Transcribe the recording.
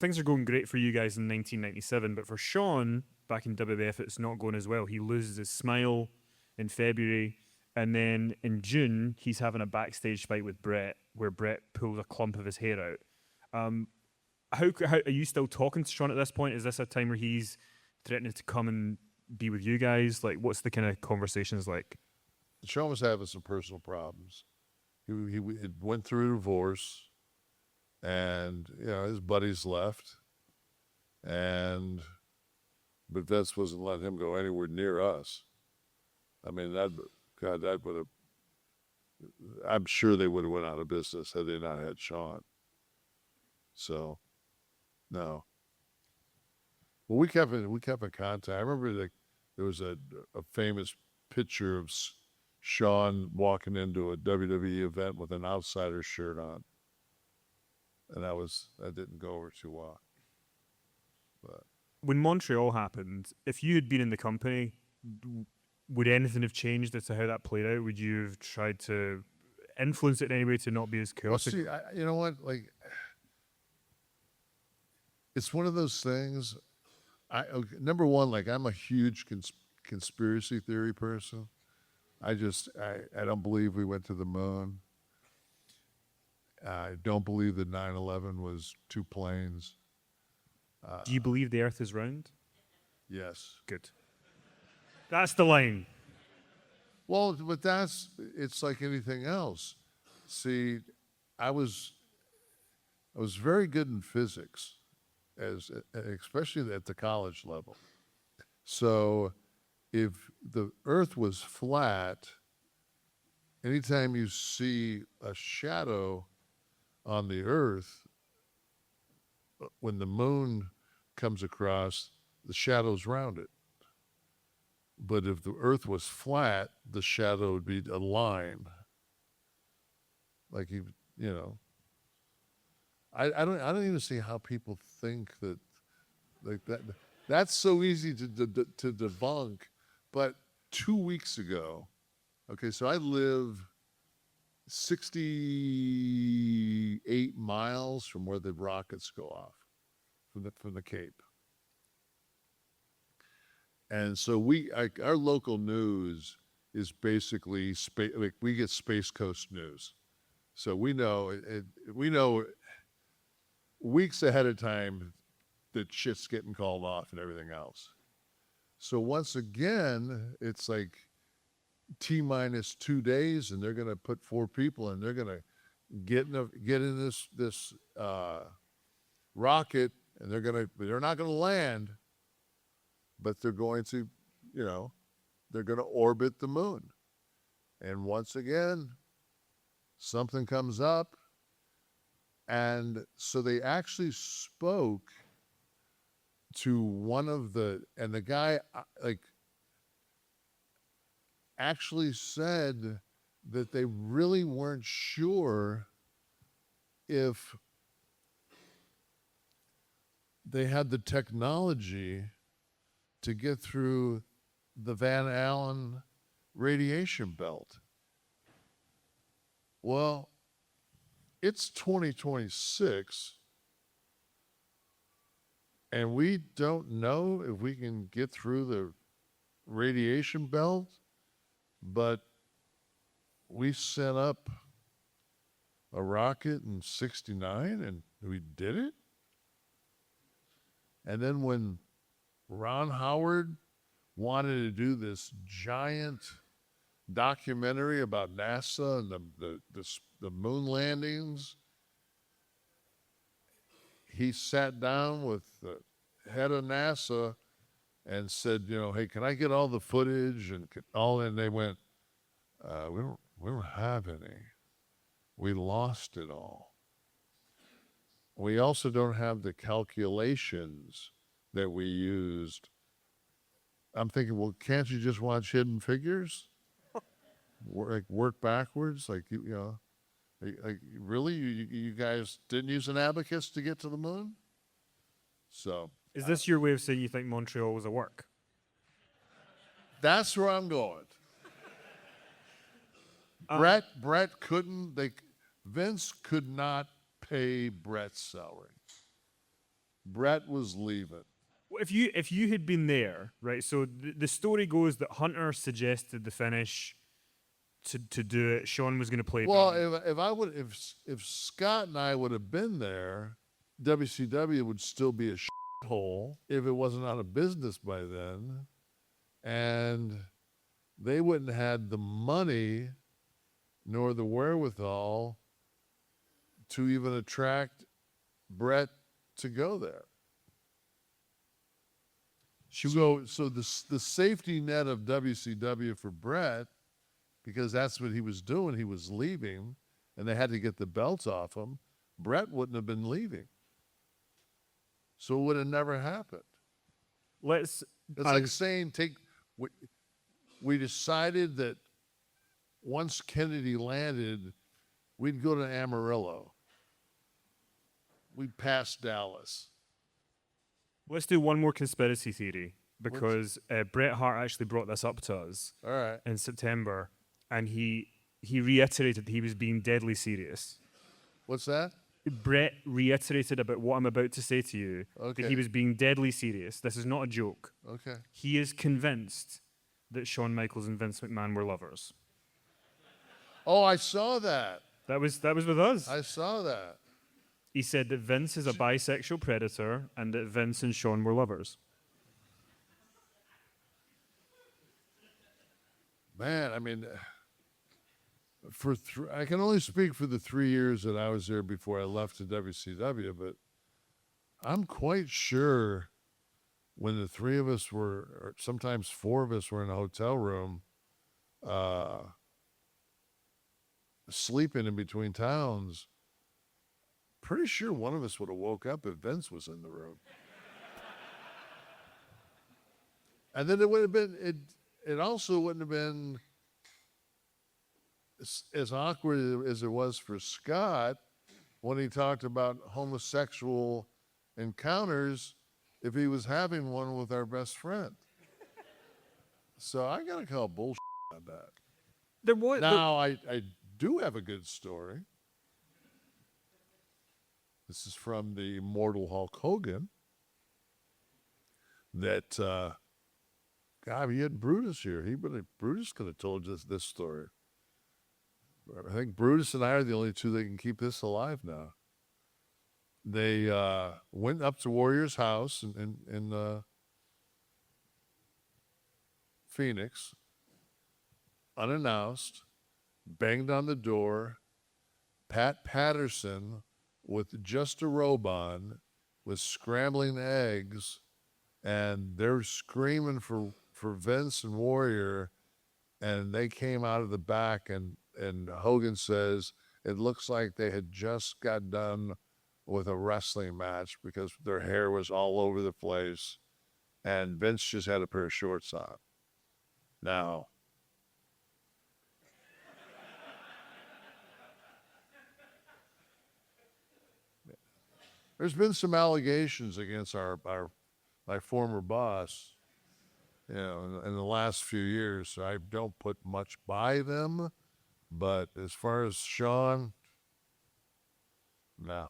things are going great for you guys in 1997, but for Shawn back in WWF, it's not going as well. He loses his smile in February, and then in June, he's having a backstage fight with Brett, where Brett pulls a clump of his hair out. Um, how are you still talking to Shawn at this point? Is this a time where he's threatening to come and be with you guys? Like, what's the kind of conversations like? Shawn was having some personal problems. He went through a divorce, and his buddies left, and but Vince wasn't letting him go anywhere near us. I mean, that would have. I'm sure they would have went out of business had they not had Shawn. So, no. Well, we kept in contact. I remember there was a famous picture of Shawn walking into a WWE event with an outsider shirt on, and that didn't go over too well. But When Montreal happened, if you had been in the company, would anything have changed as to how that played out? Would you have tried to influence it in any way to not be as chaotic? well, see, you know what? Like, it's one of those things. Number one, like, I'm a huge conspiracy theory person. I don't believe we went to the moon. I don't believe that 9/11 was two planes. Do you believe the Earth is round? Yes. Good. That's the line. Well, but it's like anything else. See, I was very good in physics, especially at the college level. So, if the Earth was flat, anytime you see a shadow on the Earth, when the moon comes across, the shadow's round it. But if the Earth was flat, the shadow would be a line. Like I don't even see how people think that, like that. That's so easy to debunk. But 2 weeks ago, okay, so I live 68 miles from where the rockets go off from the Cape. And so our local news is basically like we get Space Coast news. So we know weeks ahead of time that shit's getting called off and everything else. So once again, it's like T-minus 2 days, and they're going to put 4 people, and they're going to get in this rocket, and they're not going to land, but they're going to, they're going to orbit the moon. And once again, something comes up, and so they actually spoke to one of and the guy actually said that they really weren't sure if they had the technology to get through the Van Allen radiation belt. Well, it's 2026, and we don't know if we can get through the radiation belt, but we sent up a rocket in '69, and we did it. And then when Ron Howard wanted to do this giant documentary about NASA and the moon landings, he sat down with the head of NASA and said, hey, can I get all the footage and all? And they went, we don't have any. We lost it all. We also don't have the calculations that we used. I'm thinking, well, can't you just watch Hidden Figures? Work backwards, like really, you guys didn't use an abacus to get to the moon? So Is this your way of saying you think Montreal was a work? that's where I'm going. Brett couldn't. Vince could not pay Brett's salary. Brett was leaving. If you had been there, right? So the story goes that Hunter suggested the finish to do it. Shawn was going to play. Well, dumb. if Scott and I would have been there, WCW would still be a hole if it wasn't out of business by then, and they wouldn't have had the money nor the wherewithal to even attract Brett to go there. So the safety net of WCW for Brett, because that's what he was doing, he was leaving, and they had to get the belts off him. Brett wouldn't have been leaving, so it would have never happened. It's like saying we decided that once Kennedy landed, we'd go to Amarillo. We'd pass Dallas. Let's do one more conspiracy theory, because Bret Hart actually brought this up to us All right. in September, and he reiterated that he was being deadly serious. What's that? Bret reiterated about what I'm about to say to you, Okay. that he was being deadly serious. This is not a joke. Okay. He is convinced that Shawn Michaels and Vince McMahon were lovers. Oh, I saw that. That was with us. I saw that. He said that Vince is a bisexual predator and that Vince and Shawn were lovers. Man, I mean, I can only speak for the 3 years that I was there before I left to WCW, but I'm quite sure when the three of us were, or sometimes four of us were in a hotel room, sleeping in between towns, pretty sure one of us would have woke up if Vince was in the room. And then it would have been, it also wouldn't have been as awkward as it was for Scott when he talked about homosexual encounters if he was having one with our best friend. So I got to call bullshit on that. Now, I do have a good story. This is from the immortal Hulk Hogan. That, God, he had Brutus here. Brutus could have told us this story. I think Brutus and I are the only two that can keep this alive now. They went up to Warrior's house in Phoenix, unannounced, banged on the door. Pat Patterson, with just a robe on, was scrambling eggs, and they're screaming for Vince and Warrior, and they came out of the back, and Hogan says it looks like they had just got done with a wrestling match because their hair was all over the place, and Vince just had a pair of shorts on. Now, there's been some allegations against my former boss, in the last few years. So I don't put much by them, but as far as Shawn, no.